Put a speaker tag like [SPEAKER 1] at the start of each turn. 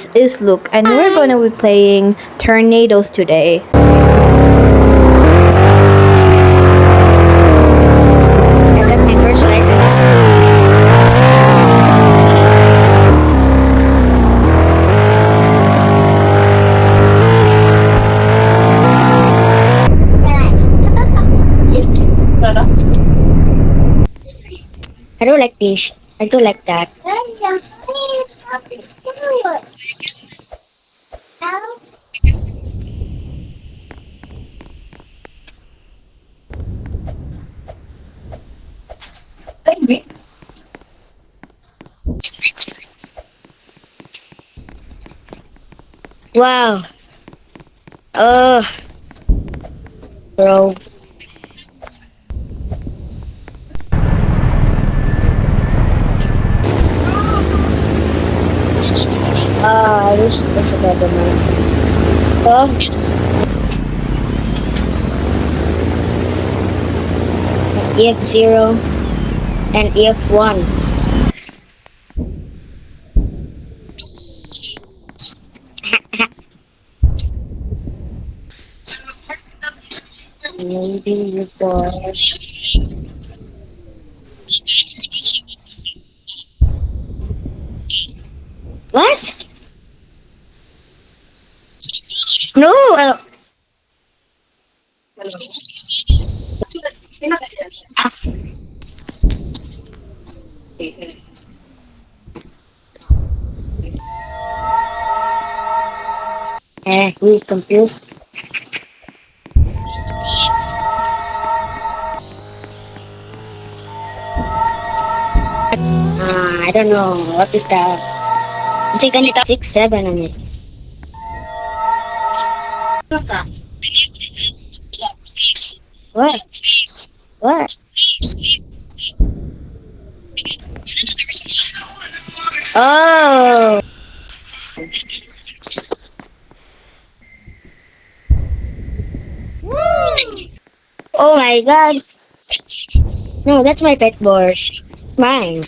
[SPEAKER 1] this is Luke, and we're gonna be playing Tornadoes today.
[SPEAKER 2] I got my first license. I don't like this. I don't like that. Wow. Oh, bro. I wish it was a better man. Oh, EF0 and EF1. Maybe before. What? No. You confused? I don't know. What is that? It's like a 6-7 on it. What? What? Oh. Oh my god. No, that's my pet board. Mine.